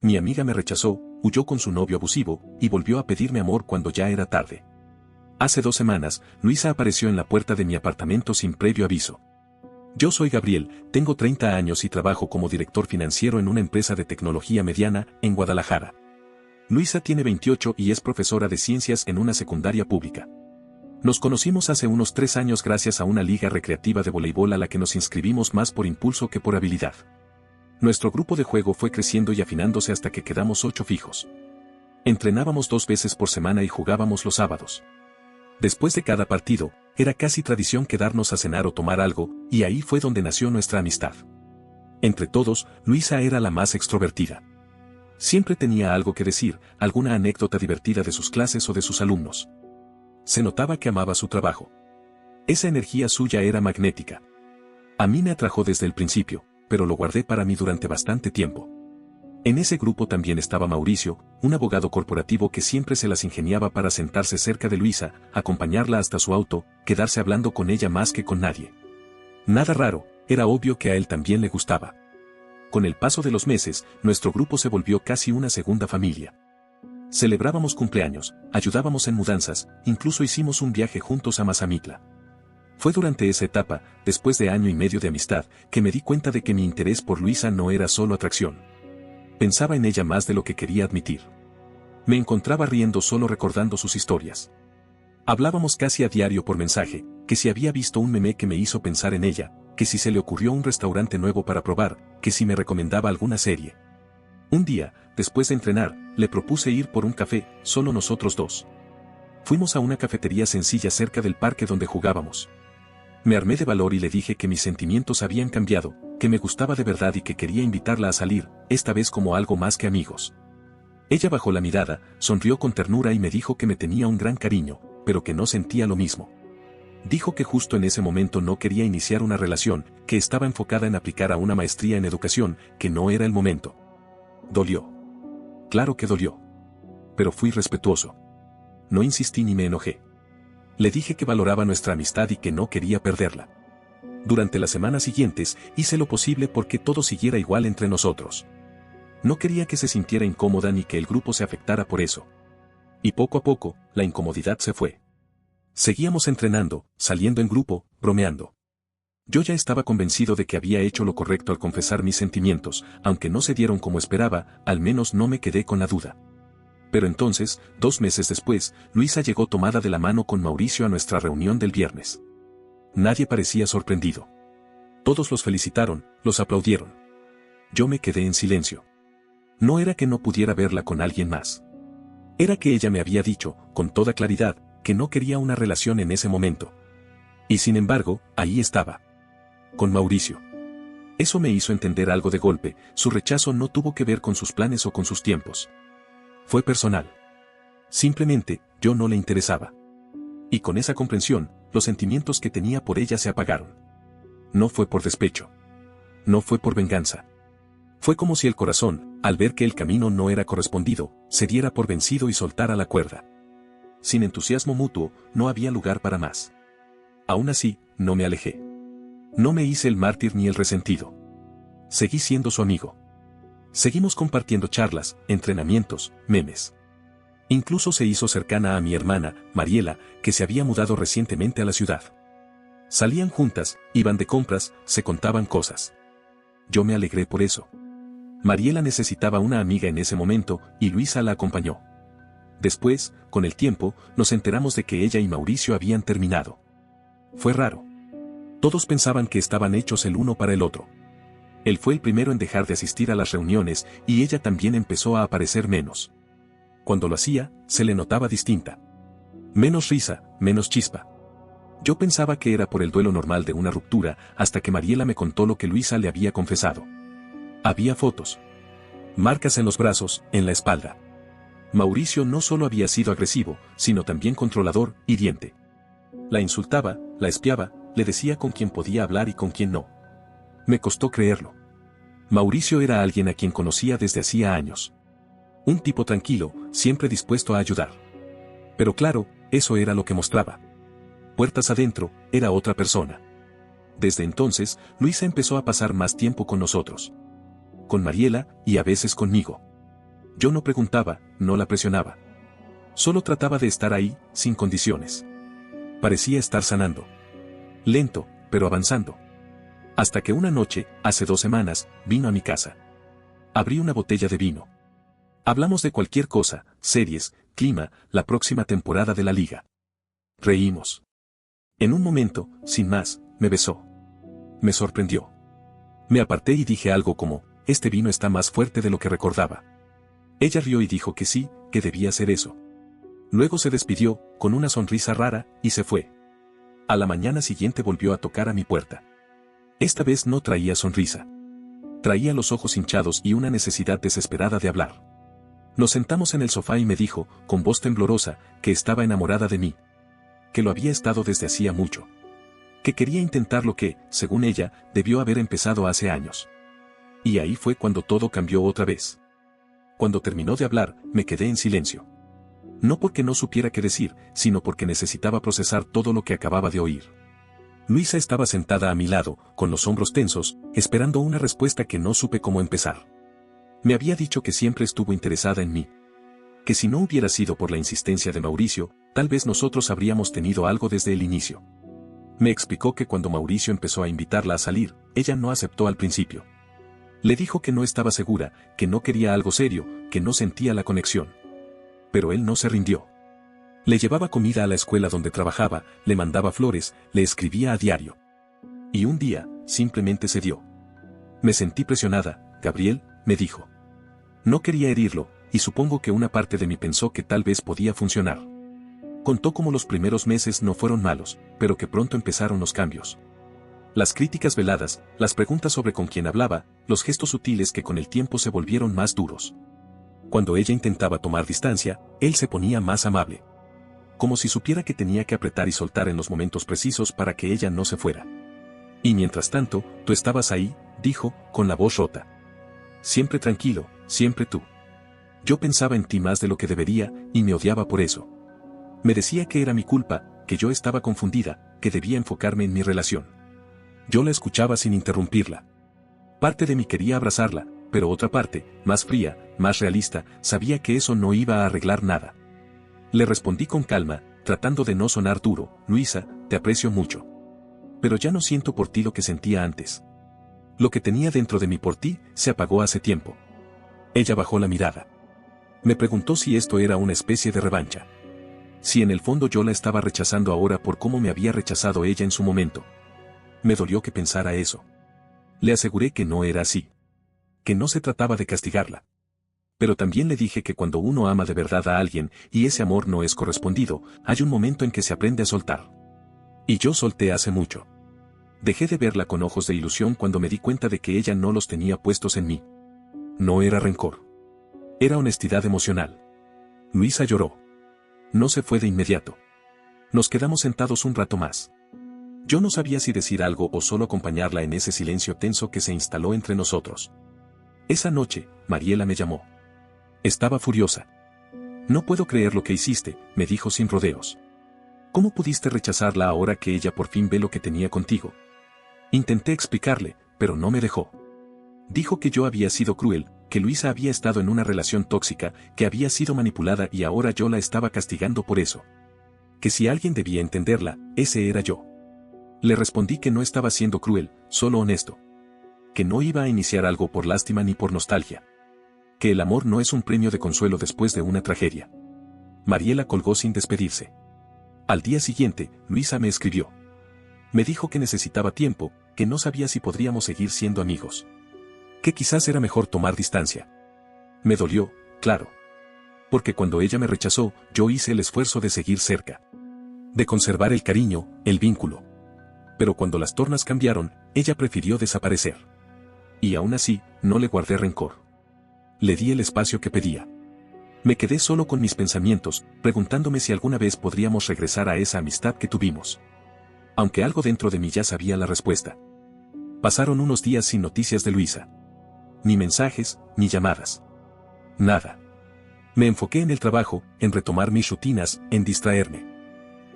Mi amiga me rechazó, huyó con su novio abusivo, y volvió a pedirme amor cuando ya era tarde. Hace 2 semanas, Luisa apareció en la puerta de mi apartamento sin previo aviso. Yo soy Gabriel, tengo 30 años y trabajo como director financiero en una empresa de tecnología mediana, en Guadalajara. Luisa tiene 28 y es profesora de ciencias en una secundaria pública. Nos conocimos hace unos 3 años gracias a una liga recreativa de voleibol a la que nos inscribimos más por impulso que por habilidad. Nuestro grupo de juego fue creciendo y afinándose hasta que quedamos 8 fijos. Entrenábamos 2 veces por semana y jugábamos los sábados. Después de cada partido, era casi tradición quedarnos a cenar o tomar algo, y ahí fue donde nació nuestra amistad. Entre todos, Luisa era la más extrovertida. Siempre tenía algo que decir, alguna anécdota divertida de sus clases o de sus alumnos. Se notaba que amaba su trabajo. Esa energía suya era magnética. A mí me atrajo desde el principio, pero lo guardé para mí durante bastante tiempo. En ese grupo también estaba Mauricio, un abogado corporativo que siempre se las ingeniaba para sentarse cerca de Luisa, acompañarla hasta su auto, quedarse hablando con ella más que con nadie. Nada raro, era obvio que a él también le gustaba. Con el paso de los meses, nuestro grupo se volvió casi una segunda familia. Celebrábamos cumpleaños, ayudábamos en mudanzas, incluso hicimos un viaje juntos a Mazamitla. Fue durante esa etapa, después de 1 año y medio de amistad, que me di cuenta de que mi interés por Luisa no era solo atracción. Pensaba en ella más de lo que quería admitir. Me encontraba riendo solo recordando sus historias. Hablábamos casi a diario por mensaje, que si había visto un meme que me hizo pensar en ella, que si se le ocurrió un restaurante nuevo para probar, que si me recomendaba alguna serie. Un día, después de entrenar, le propuse ir por un café, solo nosotros 2. Fuimos a una cafetería sencilla cerca del parque donde jugábamos. Me armé de valor y le dije que mis sentimientos habían cambiado, que me gustaba de verdad y que quería invitarla a salir, esta vez como algo más que amigos. Ella bajó la mirada, sonrió con ternura y me dijo que me tenía un gran cariño, pero que no sentía lo mismo. Dijo que justo en ese momento no quería iniciar una relación, que estaba enfocada en aplicar a una maestría en educación, que no era el momento. Dolió. Claro que dolió. Pero fui respetuoso. No insistí ni me enojé. Le dije que valoraba nuestra amistad y que no quería perderla. Durante las semanas siguientes, hice lo posible porque todo siguiera igual entre nosotros. No quería que se sintiera incómoda ni que el grupo se afectara por eso. Y poco a poco, la incomodidad se fue. Seguíamos entrenando, saliendo en grupo, bromeando. Yo ya estaba convencido de que había hecho lo correcto al confesar mis sentimientos, aunque no se dieron como esperaba, al menos no me quedé con la duda. Pero entonces, 2 meses después, Luisa llegó tomada de la mano con Mauricio a nuestra reunión del viernes. Nadie parecía sorprendido. Todos los felicitaron, los aplaudieron. Yo me quedé en silencio. No era que no pudiera verla con alguien más. Era que ella me había dicho, con toda claridad, que no quería una relación en ese momento. Y sin embargo, ahí estaba. Con Mauricio. Eso me hizo entender algo de golpe, su rechazo no tuvo que ver con sus planes o con sus tiempos. Fue personal. Simplemente, yo no le interesaba. Y con esa comprensión, los sentimientos que tenía por ella se apagaron. No fue por despecho. No fue por venganza. Fue como si el corazón, al ver que el camino no era correspondido, se diera por vencido y soltara la cuerda. Sin entusiasmo mutuo, no había lugar para más. Aún así, no me alejé. No me hice el mártir ni el resentido. Seguí siendo su amigo. Seguimos compartiendo charlas, entrenamientos, memes. Incluso se hizo cercana a mi hermana, Mariela, que se había mudado recientemente a la ciudad. Salían juntas, iban de compras, se contaban cosas. Yo me alegré por eso. Mariela necesitaba una amiga en ese momento, y Luisa la acompañó. Después, con el tiempo, nos enteramos de que ella y Mauricio habían terminado. Fue raro. Todos pensaban que estaban hechos el uno para el otro. Él fue el primero en dejar de asistir a las reuniones, y ella también empezó a aparecer menos. Cuando lo hacía, se le notaba distinta. Menos risa, menos chispa. Yo pensaba que era por el duelo normal de una ruptura, hasta que Mariela me contó lo que Luisa le había confesado. Había fotos. Marcas en los brazos, en la espalda. Mauricio no solo había sido agresivo, sino también controlador, hiriente. La insultaba, la espiaba, le decía con quién podía hablar y con quién no. Me costó creerlo. Mauricio era alguien a quien conocía desde hacía años. Un tipo tranquilo, siempre dispuesto a ayudar. Pero claro, eso era lo que mostraba. Puertas adentro, era otra persona. Desde entonces, Luisa empezó a pasar más tiempo con nosotros. Con Mariela, y a veces conmigo. Yo no preguntaba, no la presionaba. Solo trataba de estar ahí, sin condiciones. Parecía estar sanando. Lento, pero avanzando. Hasta que una noche, hace 2 semanas, vino a mi casa. Abrí una botella de vino. Hablamos de cualquier cosa, series, clima, la próxima temporada de la liga. Reímos. En un momento, sin más, me besó. Me sorprendió. Me aparté y dije algo como, este vino está más fuerte de lo que recordaba. Ella rió y dijo que sí, que debía hacer eso. Luego se despidió, con una sonrisa rara, y se fue. A la mañana siguiente volvió a tocar a mi puerta. Esta vez no traía sonrisa. Traía los ojos hinchados y una necesidad desesperada de hablar. Nos sentamos en el sofá y me dijo, con voz temblorosa, que estaba enamorada de mí. Que lo había estado desde hacía mucho. Que quería intentar lo que, según ella, debió haber empezado hace años. Y ahí fue cuando todo cambió otra vez. Cuando terminó de hablar, me quedé en silencio. No porque no supiera qué decir, sino porque necesitaba procesar todo lo que acababa de oír. Luisa estaba sentada a mi lado, con los hombros tensos, esperando una respuesta que no supe cómo empezar. Me había dicho que siempre estuvo interesada en mí. Que si no hubiera sido por la insistencia de Mauricio, tal vez nosotros habríamos tenido algo desde el inicio. Me explicó que cuando Mauricio empezó a invitarla a salir, ella no aceptó al principio. Le dijo que no estaba segura, que no quería algo serio, que no sentía la conexión. Pero él no se rindió. Le llevaba comida a la escuela donde trabajaba, le mandaba flores, le escribía a diario. Y un día, simplemente cedió. Me sentí presionada, Gabriel, me dijo. No quería herirlo, y supongo que una parte de mí pensó que tal vez podía funcionar. Contó cómo los primeros meses no fueron malos, pero que pronto empezaron los cambios. Las críticas veladas, las preguntas sobre con quién hablaba, los gestos sutiles que con el tiempo se volvieron más duros. Cuando ella intentaba tomar distancia, él se ponía más amable. Como si supiera que tenía que apretar y soltar en los momentos precisos para que ella no se fuera. Y mientras tanto, tú estabas ahí, dijo, con la voz rota. Siempre tranquilo, siempre tú. Yo pensaba en ti más de lo que debería, y me odiaba por eso. Me decía que era mi culpa, que yo estaba confundida, que debía enfocarme en mi relación. Yo la escuchaba sin interrumpirla. Parte de mí quería abrazarla, pero otra parte, más fría, más realista, sabía que eso no iba a arreglar nada. Le respondí con calma, tratando de no sonar duro, Luisa, te aprecio mucho. Pero ya no siento por ti lo que sentía antes. Lo que tenía dentro de mí por ti, se apagó hace tiempo. Ella bajó la mirada. Me preguntó si esto era una especie de revancha. Si en el fondo yo la estaba rechazando ahora por cómo me había rechazado ella en su momento. Me dolió que pensara eso. Le aseguré que no era así. Que no se trataba de castigarla. Pero también le dije que cuando uno ama de verdad a alguien, y ese amor no es correspondido, hay un momento en que se aprende a soltar. Y yo solté hace mucho. Dejé de verla con ojos de ilusión cuando me di cuenta de que ella no los tenía puestos en mí. No era rencor. Era honestidad emocional. Luisa lloró. No se fue de inmediato. Nos quedamos sentados un rato más. Yo no sabía si decir algo o solo acompañarla en ese silencio tenso que se instaló entre nosotros. Esa noche, Mariela me llamó. Estaba furiosa. No puedo creer lo que hiciste, me dijo sin rodeos. ¿Cómo pudiste rechazarla ahora que ella por fin ve lo que tenía contigo? Intenté explicarle, pero no me dejó. Dijo que yo había sido cruel, que Luisa había estado en una relación tóxica, que había sido manipulada y ahora yo la estaba castigando por eso. Que si alguien debía entenderla, ese era yo. Le respondí que no estaba siendo cruel, solo honesto. Que no iba a iniciar algo por lástima ni por nostalgia. Que el amor no es un premio de consuelo después de una tragedia. Mariela colgó sin despedirse. Al día siguiente, Luisa me escribió. Me dijo que necesitaba tiempo, que no sabía si podríamos seguir siendo amigos. Que quizás era mejor tomar distancia. Me dolió, claro. Porque cuando ella me rechazó, yo hice el esfuerzo de seguir cerca. De conservar el cariño, el vínculo. Pero cuando las tornas cambiaron, ella prefirió desaparecer. Y aún así, no le guardé rencor. Le di el espacio que pedía. Me quedé solo con mis pensamientos, preguntándome si alguna vez podríamos regresar a esa amistad que tuvimos. Aunque algo dentro de mí ya sabía la respuesta. Pasaron unos días sin noticias de Luisa. Ni mensajes, ni llamadas. Nada. Me enfoqué en el trabajo, en retomar mis rutinas, en distraerme.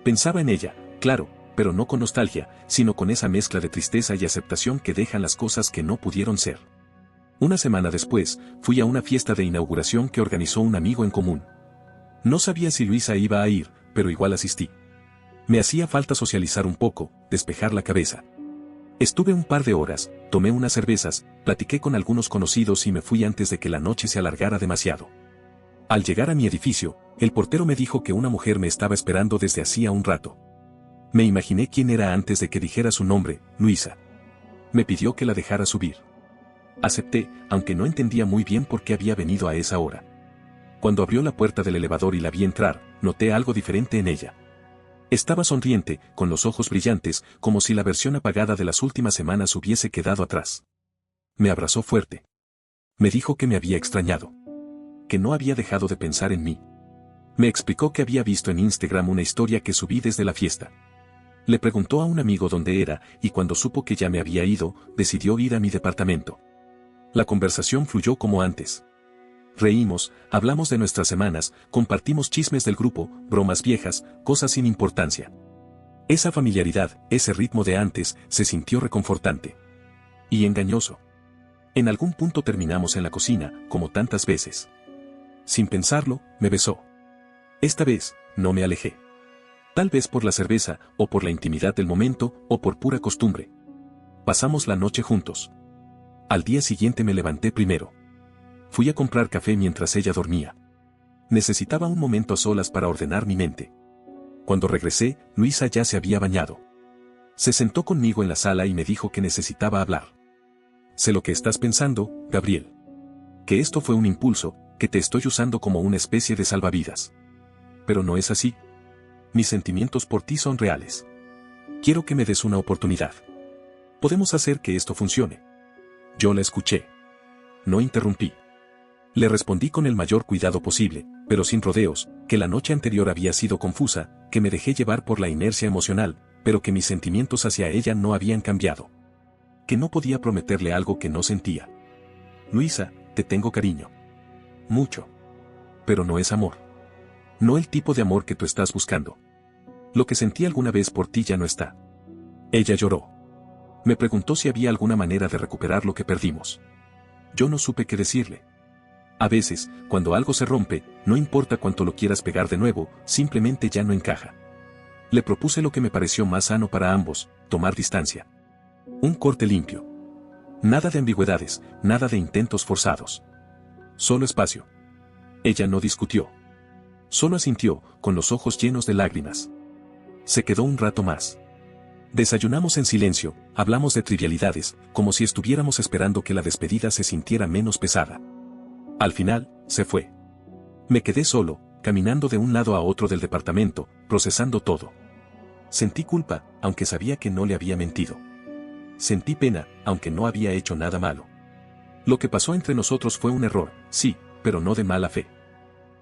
Pensaba en ella, claro, pero no con nostalgia, sino con esa mezcla de tristeza y aceptación que dejan las cosas que no pudieron ser. Una semana después, fui a una fiesta de inauguración que organizó un amigo en común. No sabía si Luisa iba a ir, pero igual asistí. Me hacía falta socializar un poco, despejar la cabeza. Estuve un par de horas, tomé unas cervezas, platiqué con algunos conocidos y me fui antes de que la noche se alargara demasiado. Al llegar a mi edificio, el portero me dijo que una mujer me estaba esperando desde hacía un rato. Me imaginé quién era antes de que dijera su nombre, Luisa. Me pidió que la dejara subir. Acepté, aunque no entendía muy bien por qué había venido a esa hora. Cuando abrió la puerta del elevador y la vi entrar, noté algo diferente en ella. Estaba sonriente, con los ojos brillantes, como si la versión apagada de las últimas semanas hubiese quedado atrás. Me abrazó fuerte. Me dijo que me había extrañado. Que no había dejado de pensar en mí. Me explicó que había visto en Instagram una historia que subí desde la fiesta. Le preguntó a un amigo dónde era, y cuando supo que ya me había ido, decidió ir a mi departamento. La conversación fluyó como antes. Reímos, hablamos de nuestras semanas, compartimos chismes del grupo, bromas viejas, cosas sin importancia. Esa familiaridad, ese ritmo de antes, se sintió reconfortante. Y engañoso. En algún punto terminamos en la cocina, como tantas veces. Sin pensarlo, me besó. Esta vez, no me alejé. Tal vez por la cerveza, o por la intimidad del momento, o por pura costumbre. Pasamos la noche juntos. Al día siguiente me levanté primero. Fui a comprar café mientras ella dormía. Necesitaba un momento a solas para ordenar mi mente. Cuando regresé, Luisa ya se había bañado. Se sentó conmigo en la sala y me dijo que necesitaba hablar. Sé lo que estás pensando, Gabriel. Que esto fue un impulso, que te estoy usando como una especie de salvavidas. Pero no es así. Mis sentimientos por ti son reales. Quiero que me des una oportunidad. Podemos hacer que esto funcione. Yo la escuché. No interrumpí. Le respondí con el mayor cuidado posible, pero sin rodeos, que la noche anterior había sido confusa, que me dejé llevar por la inercia emocional, pero que mis sentimientos hacia ella no habían cambiado. Que no podía prometerle algo que no sentía. Luisa, te tengo cariño. Mucho. Pero no es amor. No el tipo de amor que tú estás buscando. Lo que sentí alguna vez por ti ya no está. Ella lloró. Me preguntó si había alguna manera de recuperar lo que perdimos. Yo no supe qué decirle. A veces, cuando algo se rompe, no importa cuánto lo quieras pegar de nuevo, simplemente ya no encaja. Le propuse lo que me pareció más sano para ambos, tomar distancia. Un corte limpio. Nada de ambigüedades, nada de intentos forzados. Solo espacio. Ella no discutió. Solo asintió, con los ojos llenos de lágrimas. Se quedó un rato más. Desayunamos en silencio, hablamos de trivialidades, como si estuviéramos esperando que la despedida se sintiera menos pesada. Al final, se fue. Me quedé solo, caminando de un lado a otro del departamento, procesando todo. Sentí culpa, aunque sabía que no le había mentido. Sentí pena, aunque no había hecho nada malo. Lo que pasó entre nosotros fue un error, sí, pero no de mala fe.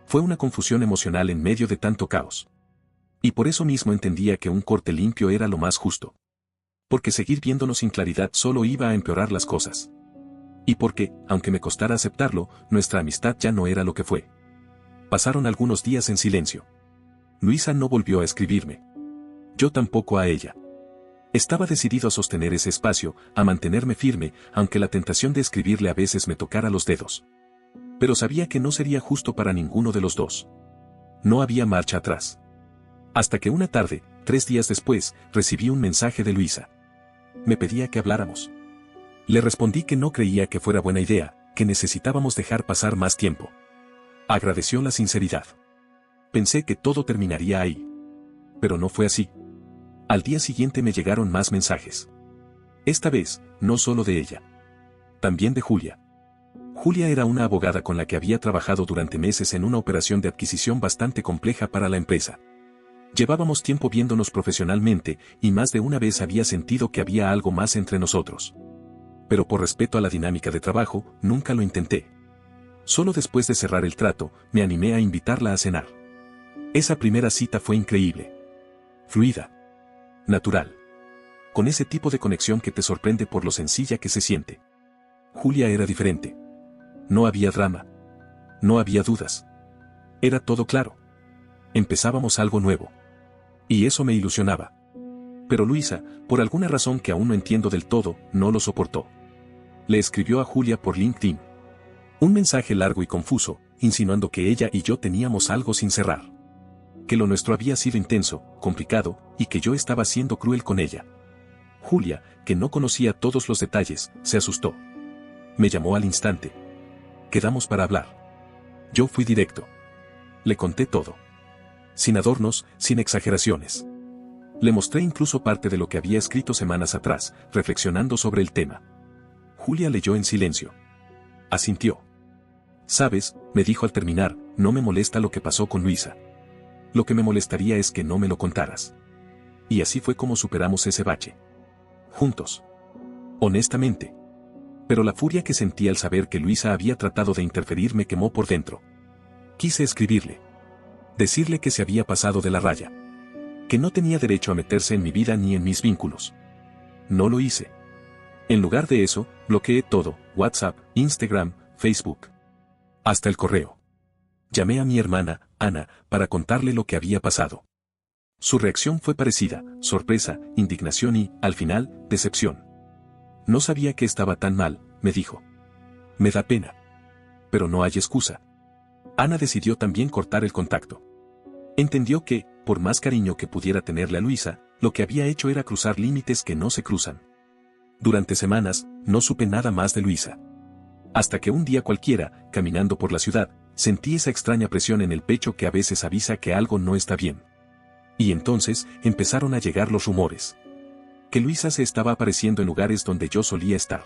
Fue una confusión emocional en medio de tanto caos. Y por eso mismo entendía que un corte limpio era lo más justo. Porque seguir viéndonos sin claridad solo iba a empeorar las cosas. Y porque, aunque me costara aceptarlo, nuestra amistad ya no era lo que fue. Pasaron algunos días en silencio. Luisa no volvió a escribirme. Yo tampoco a ella. Estaba decidido a sostener ese espacio, a mantenerme firme, aunque la tentación de escribirle a veces me tocara los dedos. Pero sabía que no sería justo para ninguno de los dos. No había marcha atrás. Hasta que una tarde, 3 días después, recibí un mensaje de Luisa. Me pedía que habláramos. Le respondí que no creía que fuera buena idea, que necesitábamos dejar pasar más tiempo. Agradeció la sinceridad. Pensé que todo terminaría ahí. Pero no fue así. Al día siguiente me llegaron más mensajes. Esta vez, no solo de ella. También de Julia. Julia era una abogada con la que había trabajado durante meses en una operación de adquisición bastante compleja para la empresa. Llevábamos tiempo viéndonos profesionalmente, y más de una vez había sentido que había algo más entre nosotros. Pero por respeto a la dinámica de trabajo, nunca lo intenté. Solo después de cerrar el trato, me animé a invitarla a cenar. Esa primera cita fue increíble. Fluida. Natural. Con ese tipo de conexión que te sorprende por lo sencilla que se siente. Julia era diferente. No había drama. No había dudas. Era todo claro. Empezábamos algo nuevo. Y eso me ilusionaba. Pero Luisa, por alguna razón que aún no entiendo del todo, no lo soportó. Le escribió a Julia por LinkedIn. Un mensaje largo y confuso, insinuando que ella y yo teníamos algo sin cerrar. Que lo nuestro había sido intenso, complicado, y que yo estaba siendo cruel con ella. Julia, que no conocía todos los detalles, se asustó. Me llamó al instante. Quedamos para hablar. Yo fui directo. Le conté todo. Sin adornos, sin exageraciones. Le mostré incluso parte de lo que había escrito semanas atrás, reflexionando sobre el tema. Julia leyó en silencio. Asintió. Sabes, me dijo al terminar, no me molesta lo que pasó con Luisa. Lo que me molestaría es que no me lo contaras. Y así fue como superamos ese bache. Juntos. Honestamente. Pero la furia que sentí al saber que Luisa había tratado de interferir me quemó por dentro. Quise escribirle. Decirle que se había pasado de la raya. Que no tenía derecho a meterse en mi vida ni en mis vínculos. No lo hice. En lugar de eso, bloqueé todo, WhatsApp, Instagram, Facebook. Hasta el correo. Llamé a mi hermana, Ana, para contarle lo que había pasado. Su reacción fue parecida, sorpresa, indignación y, al final, decepción. No sabía que estaba tan mal, me dijo. Me da pena. Pero no hay excusa. Ana decidió también cortar el contacto. Entendió que, por más cariño que pudiera tenerle a Luisa, lo que había hecho era cruzar límites que no se cruzan. Durante semanas, no supe nada más de Luisa. Hasta que un día cualquiera, caminando por la ciudad, sentí esa extraña presión en el pecho que a veces avisa que algo no está bien. Y entonces, empezaron a llegar los rumores. Que Luisa se estaba apareciendo en lugares donde yo solía estar.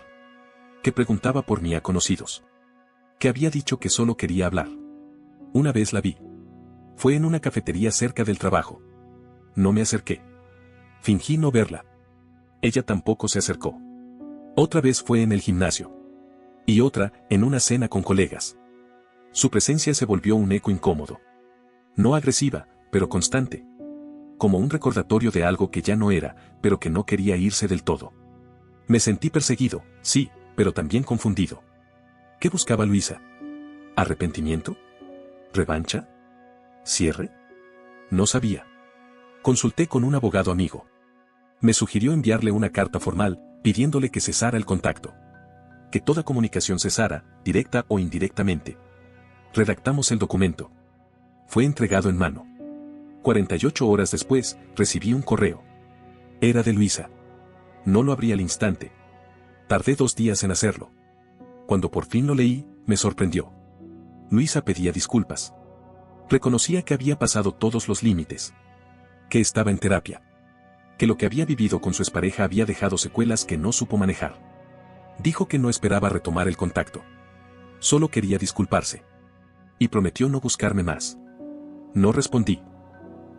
Que preguntaba por mí a conocidos. Que había dicho que solo quería hablar. Una vez la vi. Fue en una cafetería cerca del trabajo. No me acerqué. Fingí no verla. Ella tampoco se acercó. Otra vez fue en el gimnasio. Y otra, en una cena con colegas. Su presencia se volvió un eco incómodo. No agresiva, pero constante. Como un recordatorio de algo que ya no era, pero que no quería irse del todo. Me sentí perseguido, sí, pero también confundido. ¿Qué buscaba Luisa? ¿Arrepentimiento? ¿Revancha? ¿Cierre? No sabía. Consulté con un abogado amigo. Me sugirió enviarle una carta formal, pidiéndole que cesara el contacto. Que toda comunicación cesara, directa o indirectamente. Redactamos el documento. Fue entregado en mano. 48 horas después, recibí un correo. Era de Luisa. No lo abrí al instante. Tardé 2 días en hacerlo. Cuando por fin lo leí, me sorprendió. Luisa pedía disculpas. Reconocía que había pasado todos los límites. Que estaba en terapia. Que lo que había vivido con su expareja había dejado secuelas que no supo manejar. Dijo que no esperaba retomar el contacto. Solo quería disculparse. Y prometió no buscarme más. No respondí.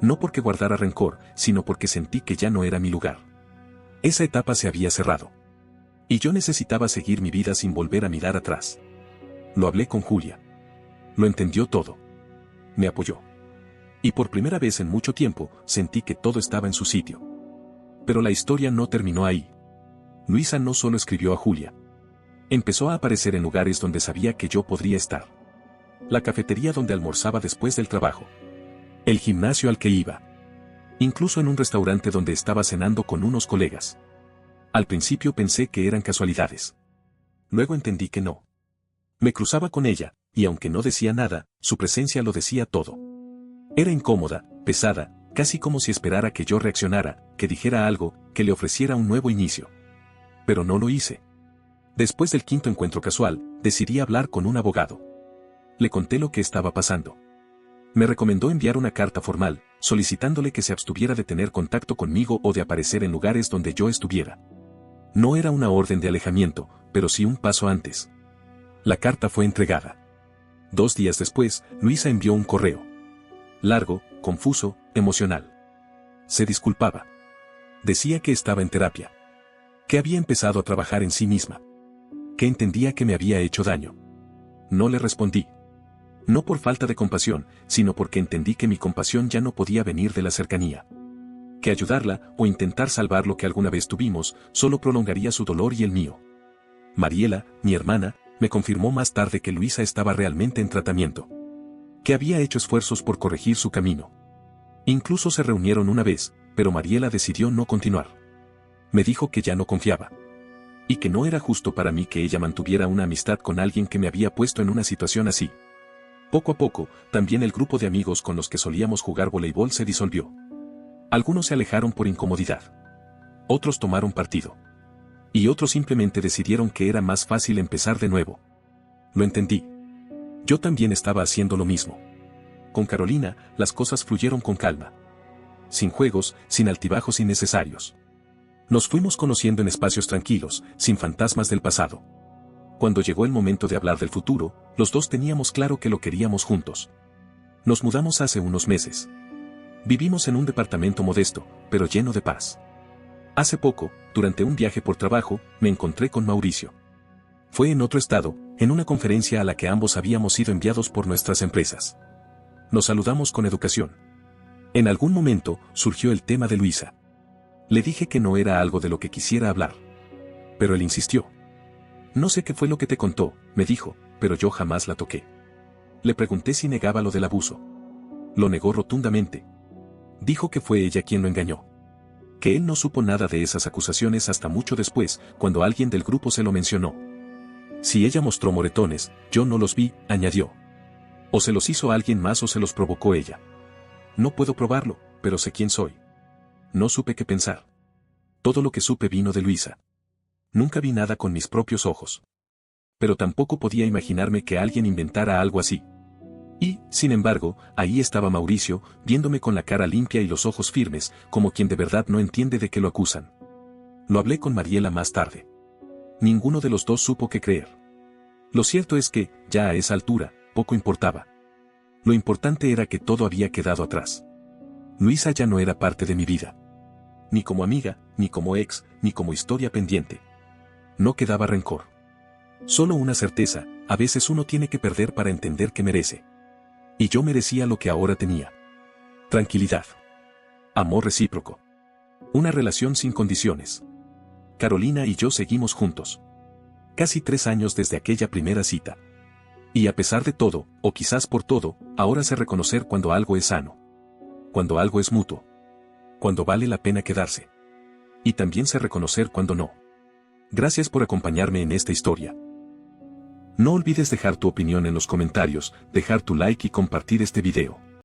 No porque guardara rencor, sino porque sentí que ya no era mi lugar. Esa etapa se había cerrado. Y yo necesitaba seguir mi vida sin volver a mirar atrás. Lo hablé con Julia. Lo entendió todo. Me apoyó. Y por primera vez en mucho tiempo, sentí que todo estaba en su sitio. Pero la historia no terminó ahí. Luisa no solo escribió a Julia. Empezó a aparecer en lugares donde sabía que yo podría estar. La cafetería donde almorzaba después del trabajo. El gimnasio al que iba. Incluso en un restaurante donde estaba cenando con unos colegas. Al principio pensé que eran casualidades. Luego entendí que no. Me cruzaba con ella, y aunque no decía nada, su presencia lo decía todo. Era incómoda, pesada, casi como si esperara que yo reaccionara, que dijera algo, que le ofreciera un nuevo inicio. Pero no lo hice. Después del 5º encuentro casual, decidí hablar con un abogado. Le conté lo que estaba pasando. Me recomendó enviar una carta formal, solicitándole que se abstuviera de tener contacto conmigo o de aparecer en lugares donde yo estuviera. No era una orden de alejamiento, pero sí un paso antes. La carta fue entregada. 2 días después, Luisa envió un correo. Largo, confuso, emocional. Se disculpaba. Decía que estaba en terapia. Que había empezado a trabajar en sí misma. Que entendía que me había hecho daño. No le respondí. No por falta de compasión, sino porque entendí que mi compasión ya no podía venir de la cercanía. Que ayudarla o intentar salvar lo que alguna vez tuvimos, solo prolongaría su dolor y el mío. Mariela, mi hermana, me confirmó más tarde que Luisa estaba realmente en tratamiento. Que había hecho esfuerzos por corregir su camino. Incluso se reunieron una vez, pero Mariela decidió no continuar. Me dijo que ya no confiaba. Y que no era justo para mí que ella mantuviera una amistad con alguien que me había puesto en una situación así. Poco a poco, también el grupo de amigos con los que solíamos jugar voleibol se disolvió. Algunos se alejaron por incomodidad. Otros tomaron partido. Y otros simplemente decidieron que era más fácil empezar de nuevo. Lo entendí. Yo también estaba haciendo lo mismo. Con Carolina, las cosas fluyeron con calma. Sin juegos, sin altibajos innecesarios. Nos fuimos conociendo en espacios tranquilos, sin fantasmas del pasado. Cuando llegó el momento de hablar del futuro, los dos teníamos claro que lo queríamos juntos. Nos mudamos hace unos meses. Vivimos en un departamento modesto, pero lleno de paz. Hace poco, durante un viaje por trabajo, me encontré con Mauricio. Fue en otro estado, en una conferencia a la que ambos habíamos sido enviados por nuestras empresas. Nos saludamos con educación. En algún momento, surgió el tema de Luisa. Le dije que no era algo de lo que quisiera hablar. Pero él insistió. No sé qué fue lo que te contó, me dijo, pero yo jamás la toqué. Le pregunté si negaba lo del abuso. Lo negó rotundamente. Dijo que fue ella quien lo engañó. Que él no supo nada de esas acusaciones hasta mucho después, cuando alguien del grupo se lo mencionó. Si ella mostró moretones, yo no los vi, añadió. O se los hizo alguien más o se los provocó ella. No puedo probarlo, pero sé quién soy. No supe qué pensar. Todo lo que supe vino de Luisa. Nunca vi nada con mis propios ojos. Pero tampoco podía imaginarme que alguien inventara algo así. Y, sin embargo, ahí estaba Mauricio, viéndome con la cara limpia y los ojos firmes, como quien de verdad no entiende de qué lo acusan. Lo hablé con Mariela más tarde. Ninguno de los dos supo qué creer. Lo cierto es que, ya a esa altura, poco importaba. Lo importante era que todo había quedado atrás. Luisa ya no era parte de mi vida. Ni como amiga, ni como ex, ni como historia pendiente. No quedaba rencor. Solo una certeza, a veces uno tiene que perder para entender que merece. Y yo merecía lo que ahora tenía. Tranquilidad. Amor recíproco. Una relación sin condiciones. Carolina y yo seguimos juntos. Casi 3 años desde aquella primera cita. Y a pesar de todo, o quizás por todo, ahora sé reconocer cuando algo es sano. Cuando algo es mutuo. Cuando vale la pena quedarse. Y también sé reconocer cuando no. Gracias por acompañarme en esta historia. No olvides dejar tu opinión en los comentarios, dejar tu like y compartir este video.